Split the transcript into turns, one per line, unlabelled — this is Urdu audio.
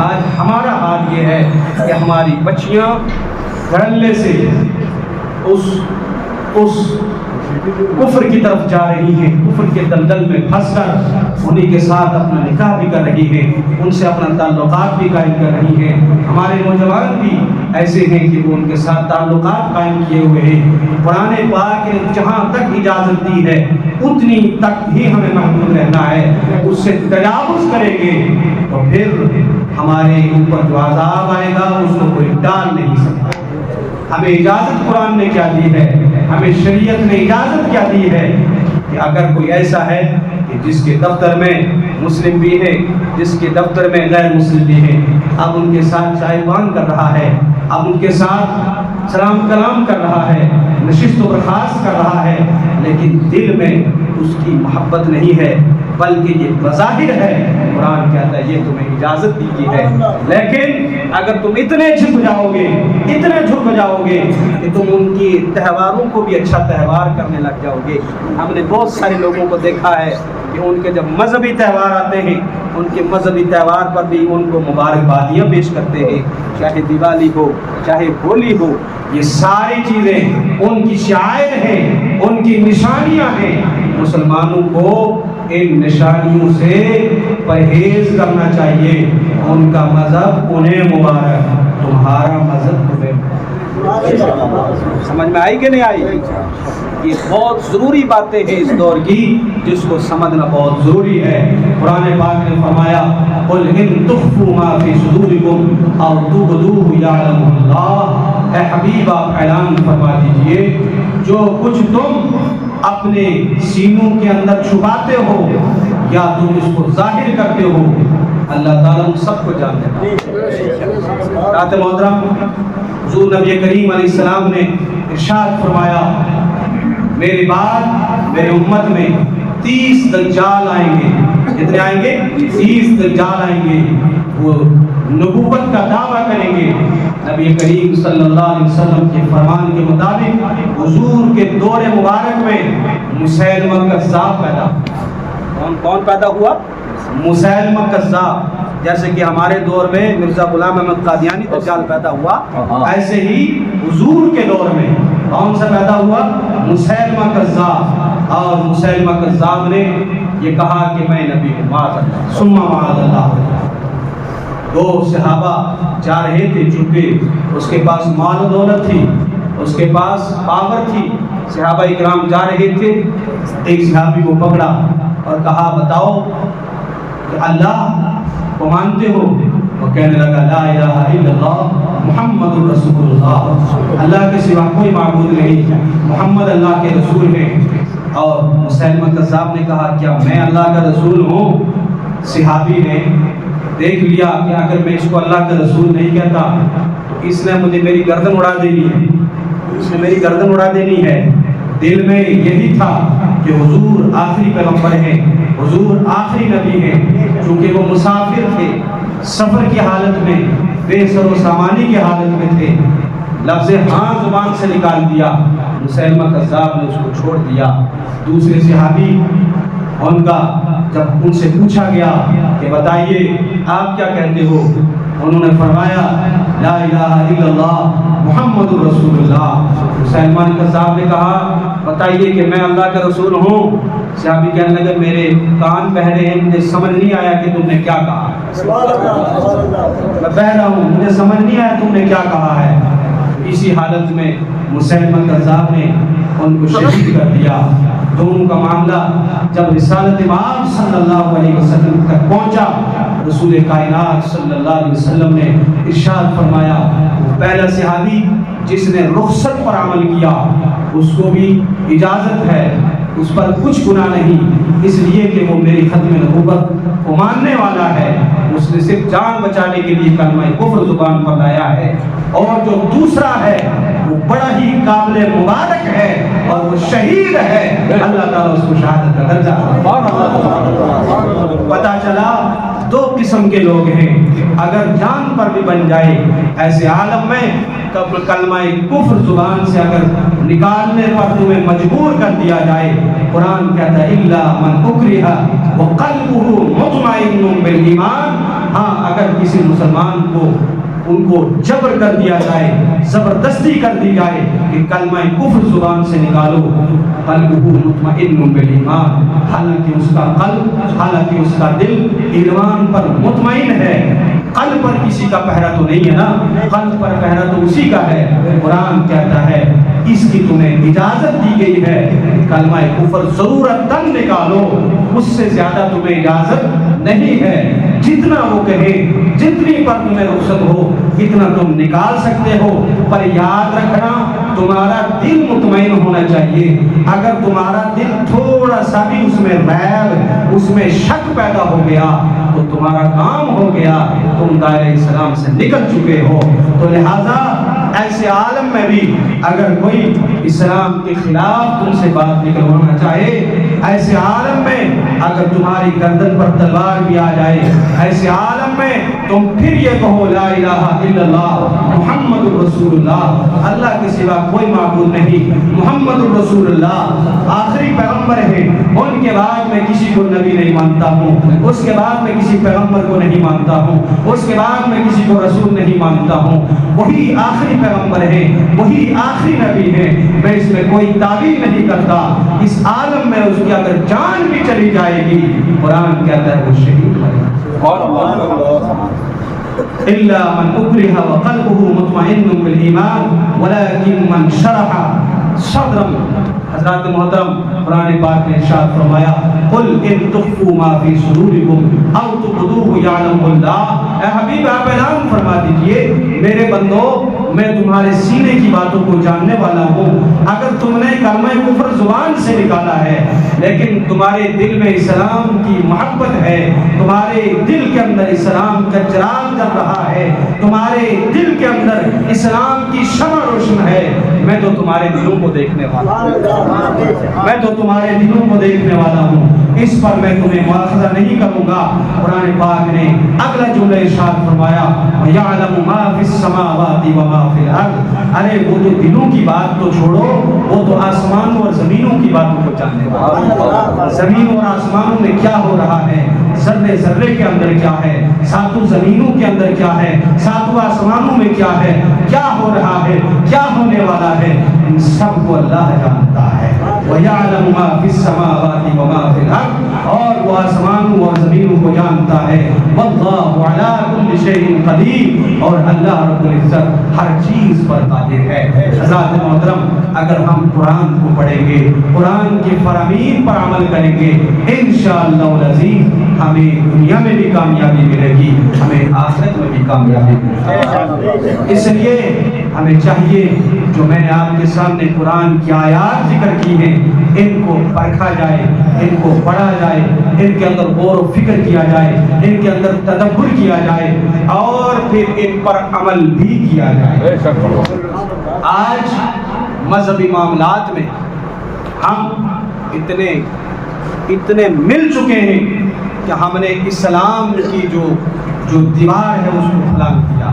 آج ہمارا حال یہ ہے کہ ہماری بچیاں دھڑلے سے اس کفر کی طرف جا رہی ہیں، کفر کے دلدل میں پھنس کر انہی کے ساتھ اپنا نکاح بھی کر رہی ہیں، ان سے اپنا تعلقات بھی قائم کر رہی ہیں۔ ہمارے نوجوان بھی ایسے ہیں کہ وہ ان کے ساتھ تعلقات قائم کیے ہوئے ہیں۔ قرآن پاک نے جہاں تک اجازت دی ہے اتنی تک ہی ہمیں محدود رہنا ہے، اس سے تجاوز کریں گے تو پھر ہمارے اوپر جو عذاب آئے گا اس کو کوئی ٹال نہیں سکتا۔ ہمیں اجازت قرآن نے کیا دی ہے، ہمیں شریعت نے اجازت کیا دی ہے کہ اگر کوئی ایسا ہے کہ جس کے دفتر میں مسلم بھی ہے، جس کے دفتر میں غیر مسلم بھی ہے، اب ان کے ساتھ چائے پان کر رہا ہے، اب ان کے ساتھ سلام کلام کر رہا ہے، نشست و برخاست کر رہا ہے، لیکن دل میں اس کی محبت نہیں ہے بلکہ یہ بظاہر ہے، قرآن کہتا ہے یہ تمہیں اجازت دی گئی ہے۔ لیکن اگر تم اتنے جھک جاؤ گے، اتنے جھک جاؤ گے کہ تم ان کی تہواروں کو بھی اچھا تہوار کرنے لگ جاؤ گے۔ ہم نے بہت سارے لوگوں کو دیکھا ہے کہ ان کے جب مذہبی تہوار آتے ہیں ان کے مذہبی تہوار پر بھی ان کو مبارکبادیاں پیش کرتے ہیں، چاہے دیوالی ہو چاہے ہولی ہو، یہ ساری چیزیں ان کی شعائر ہیں، ان کی نشانیاں ہیں۔ مسلمانوں کو ان نشانیوں سے پرہیز کرنا چاہیے، ان کا مذہب انہیں مبارک، تمہارا مذہب تمہیں۔ سمجھ میں آئی کہ نہیں آئی؟ یہ بہت ضروری باتیں ہیں اس دور کی جس کو سمجھنا بہت ضروری ہے۔ قرآن پاک نے فرمایا قل ان تخفوا ما فی صدورکم او تبدوہ یعلمہ اللہ، اے حبیب آپ اعلان فرما دیجئے جو کچھ تم اپنے سینوں کے اندر چھپاتے ہو یا تم اس کو ظاہر کرتے ہو، اللہ تعالیٰ ان سب کو جانتے ہیں۔ رات محترم حضور نبی کریم علیہ السلام نے ارشاد فرمایا میرے بعد میرے امت میں 30 دجال آئیں گے۔ کتنے آئیں گے؟ 30 دجال آئیں گے، وہ نبوت کا دعویٰ کریں گے۔ نبی کریم صلی اللہ علیہ وسلم کے فرمان کے مطابق حضور کے دور مبارک میں مسیلمہ کذاب پیدا ہوا۔ کون پیدا ہوا؟ مسیلمہ کذاب۔ جیسے کہ ہمارے دور میں مرزا غلام احمد قادیانی دجال پیدا ہوا، ایسے ہی حضور کے دور میں کون سا پیدا ہوا؟ مسیلمہ کذاب۔ اور مسیلمہ کذاب نے یہ کہا کہ میں نبی ہوں، معاذ اللہ ثم معاذ اللہ۔ دو صحابہ جا رہے تھے، چونکہ اس کے پاس مال و دولت تھی، اس کے پاس پاور تھی، صحابہ اکرام جا رہے تھے، ایک صحابی کو پکڑا اور کہا بتاؤ کہ اللہ کو مانتے ہو؟ وہ کہنے لگا لا الہ الا اللہ محمد رسول اللہ، اللہ کے سوا کوئی معبود نہیں، محمد اللہ کے رسول ہیں۔ اور مسیلمہ کذاب نے کہا کیا میں اللہ کا رسول ہوں؟ صحابی نے دیکھ لیا کہ اگر میں اس کو اللہ کا رسول نہیں کہتا تو اس نے مجھے میری گردن اڑا دینی ہے، اس نے میری گردن اڑا دینی ہے۔ دل میں یہی تھا کہ حضور آخری پیغمبر ہیں، حضور آخری نبی ہیں، چونکہ وہ مسافر تھے، سفر کی حالت میں، بے سر و سامانی کی حالت میں تھے، لفظ ہاں زبان سے نکال دیا، مسیلمہ کذاب نے اس کو چھوڑ دیا۔ دوسرے صحابی ان کا جب ان سے پوچھا گیا کہ بتائیے آپ کیا کہتے ہو، انہوں نے فرمایا لا الہ الا اللہ محمد رسول اللہ۔ مسیلمہ کذاب نے کہا بتائیے کہ میں اللہ کا رسول ہوں؟ صحابی کہنے لگے میرے کان بہرے ہیں، مجھے سمجھ نہیں آیا کہ تم نے کیا کہا، میں بہرا ہوں، مجھے سمجھ نہیں آیا تم نے کیا کہا ہے۔ اسی حالت میں مسیلمہ کذاب نے ان کو شہید کر دیا۔ دونوں کا معاملہ جب رسالت امام صلی اللہ علیہ وسلم تک پہنچا، رسول کائنات صلی اللہ علیہ وسلم نے ارشاد فرمایا پہلا صحابی جس نے رخصت پر عمل کیا اس کو بھی اجازت ہے، اس پر کچھ گناہ نہیں، اس لیے کہ وہ میری ختم نبوت کو ماننے والا ہے، اس نے صرف جان بچانے کے لیے کلمہ کفر زبان پر لایا ہے۔ اور جو دوسرا ہے وہ بڑا ہی قابل مبارک ہے اور وہ شہید ہے، اللہ تعالیٰ اس کو شہادت کا درجہ پتہ چلا۔ دو قسم کے لوگ ہیں، اگر جان پر بھی بن جائے ایسے عالم میں کلمہ کفر زبان سے اگر نکالنے پر تمہیں مجبور کر دیا جائے، قرآن کہتا ہے الا من اکرہ وقلبہ مطمئن بالایمان ہاں اگر کسی مسلمان کو ان کو جبر کر دیا جائے، زبردستی کر دی جائے کہ کلمہ کفر زبان سے نکالو، قلبہ مطمئن بالایمان، حالانکہ اس کا قلب، حالانکہ اس کا دل ایمان پر مطمئن ہے، قلب پر کسی کا پہرا تو نہیں ہے نا، قلب پر پہرا تو اسی کا ہے۔ قرآن کہتا ہے اس کی تمہیں اجازت دی گئی ہے، کلمہ کفر ضرورتاً نکالو، اس سے زیادہ تمہیں اجازت نہیں ہے، جتنا وہ کہے، جتنی پر تمہیں رخصت ہو اتنا تم نکال سکتے ہو، پر یاد رکھنا تمہارا دل مطمئن ہونا چاہیے۔ اگر تمہارا دل تھوڑا سا بھی اس میں ریب، اس میں شک پیدا ہو گیا تو تمہارا کام ہو گیا، تم دائرہ اسلام سے نکل چکے ہو۔ تو لہذا ایسے عالم میں بھی اگر کوئی اسلام کے خلاف تم سے بات نکلوانا چاہے، ایسے عالم میں اگر تمہاری گردن پر تلوار بھی آ جائے، ایسے عالم میں تم پھر یہ کہو لا الہ الا اللہ محمد الرسول اللہ، اللہ کے سوا کوئی معبود نہیں، محمد الرسول اللہ آخری پیغمبر ہے، ان کے بعد میں کسی کو نبی نہیں مانتا ہوں، اس کے بعد میں کسی پیغمبر کو نہیں مانتا ہوں، اس کے بعد میں کسی کو رسول نہیں مانتا ہوں، وہی آخری پیغمبر ہے، وہی آخری نبی ہے، میں اس میں کوئی تعویل نہیں کرتا۔ اس عالم میں اس کی اگر جان بھی چلی جائے گی، قرآن کہتا ہے وہ شہید ہے۔ إلا من أكره وقلبه مطمئن بالإيمان ولكن من شرح صدرا، حضرات محترم قرآن پاک نے ارشاد فرمایا قل ان تخفوا ما في صدوركم او تبدوه يعلمه اللہ، اے حبیب آپ اعلان فرما دیجئے میرے بندو میں تمہارے سینے کی باتوں کو جاننے والا ہوں، اگر تم نے کلمہ کفر زبان سے نکالا ہے لیکن تمہارے دل میں اسلام کی محبت ہے، تمہارے دل کے اندر اسلام کا چراغ جل رہا ہے، تمہارے دل کے اندر اسلام کی شمع روشن ہے، میں تو تمہارے دلوں کو دیکھنے والا ہوں، میں تو تمہارے دلوں کو دیکھنے والا ہوں، اس پر میں تمہیں مواخذہ نہیں کروں گا۔ قرآن پاک نے اگلا جملہ ارشاد فرمایا وَيَعْلَمُ مَا فِي السَّمَاوَاتِ وَمَا فِي الْأَرْضِ، ارے وہ تو دلوں کی بات تو چھوڑو، وہ تو آسمانوں اور زمینوں کی باتوں کو جاننے والا، زمینوں اور آسمانوں میں کیا ہو رہا ہے، ذرے ذرے کے اندر کیا ہے، ساتوں زمینوں کے اندر کیا ہے، ساتوں آسمانوں میں کیا ہے، کیا ہو رہا ہے، کیا ہونے والا ہے، ان سب کو اللہ جانتا ہے۔ وَيَعْلَمُ مَا فِي السَّمَاوَاتِ وَمَا فِي الْأَرْضِ، اور وہ آسمانوں اور زمینوں کو جانتا ہے۔ وَاللَّهُ عَلَىٰ كُلِّ شَيْءٍ قَدِيرٌ، اور اللہ رب العزت ہر چیز پر قادر ہے۔ حضرات محترم اگر ہم قرآن کو پڑھیں گے، قرآن کے فرامین پر عمل کریں گے، انشاءاللہ العزیز ہمیں دنیا میں بھی کامیابی ملے گی، ہمیں آخرت میں بھی کامیابی ملے گی۔ اس لیے ہمیں چاہیے جو میں نے آپ کے سامنے قرآن کی آیات ذکر کی ہیں ان کو پرکھا جائے، ان کو پڑھا جائے، ان کے اندر غور و فکر کیا جائے، ان کے اندر تدبر کیا جائے اور پھر ان پر عمل بھی کیا جائے۔ آج مذہبی معاملات میں ہم اتنے مل چکے ہیں کہ ہم نے اسلام کی جو دیوار ہے اس کو پھلانگ دیا۔